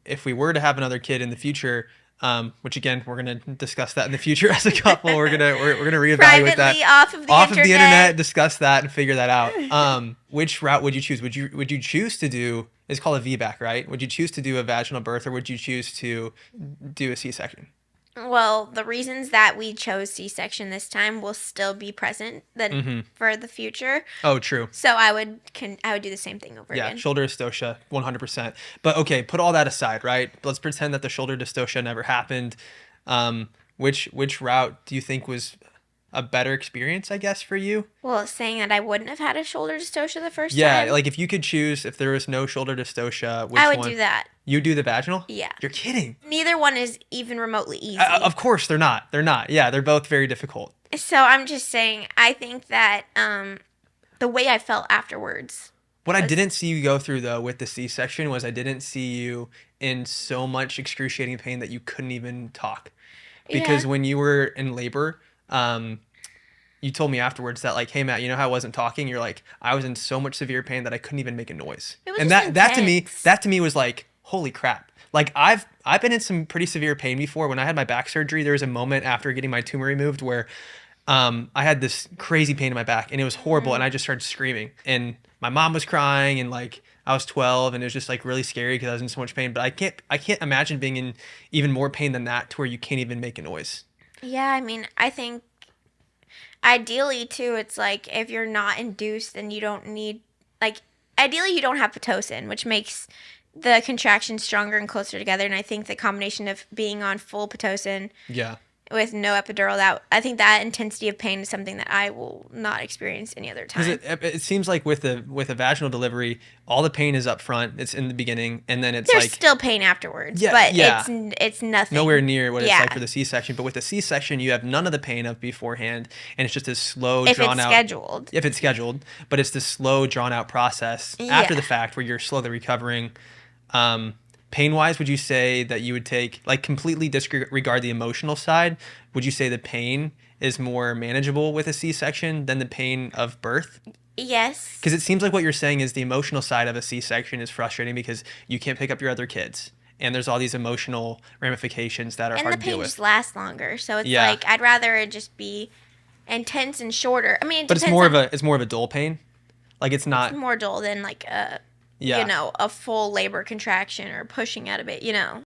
if we were to have another kid in the future, which again, we're going to discuss that in the future as a couple. We're going to reevaluate Privately, that off of the internet. discuss that and figure that out. Which route would you choose? Would you choose to do, it's called a VBAC, right? Would you choose to do a vaginal birth, or would you choose to do a C-section? Well, the reasons that we chose C-section this time will still be present for the future. Oh, true. So I would do the same thing over Yeah, again. shoulder dystocia, 100%. But okay, put all that aside, right? Let's pretend that the shoulder dystocia never happened. Which route do you think was a better experience, I guess, for you? Well, saying that I wouldn't have had a shoulder dystocia the first Yeah, time. like if you could choose, if there was no shoulder dystocia, which I would one? do that. You do the vaginal? Yeah. You're kidding. Neither one is even remotely easy. Of course they're not. They're not. Yeah, they're both very difficult. So I'm just saying, I think that the way I felt afterwards. What I didn't see you go through, though, with the C-section was I didn't see you in so much excruciating pain that you couldn't even talk. Because when you were in labor, you told me afterwards that, like, hey, Matt, you know how I wasn't talking? You're like, I was in so much severe pain that I couldn't even make a noise. It was and just that to me was like, holy crap. Like, I've been in some pretty severe pain before. When I had my back surgery, there was a moment after getting my tumor removed where I had this crazy pain in my back, and it was horrible, and I just started screaming. And my mom was crying, and, like, I was 12, and it was just, like, really scary because I was in so much pain. But I can't imagine being in even more pain than that, to where you can't even make a noise. Yeah, I mean, I think ideally too, it's like if you're not induced, then you don't need, like, ideally you don't have Pitocin, which makes the contractions stronger and closer together. And I think the combination of being on full Pitocin Yeah. with no epidural, that I think that intensity of pain is something that I will not experience any other time. Because it seems like with a vaginal delivery, all the pain is up front. It's in the beginning, and then it's There's like still pain afterwards, Yeah, but yeah. it's nothing. nowhere near what it's Yeah. like for the C-section. But with the C-section, you have none of the pain of beforehand, and it's just this slow, if drawn it's out. scheduled. If it's scheduled, but it's this slow, drawn out process after the fact where you're slowly recovering. Pain-wise, would you say that you would take, like, completely disregard the emotional side? Would you say the pain is more manageable with a C-section than the pain of birth? Yes. Because it seems like what you're saying is the emotional side of a C-section is frustrating because you can't pick up your other kids. And there's all these emotional ramifications that are And hard the to deal pain with. just lasts longer, so it's Yeah. like I'd rather it just be intense and shorter. I mean, But it's more of a dull pain. Like, it's not. more dull than like a Yeah. a full labor contraction or pushing out of it.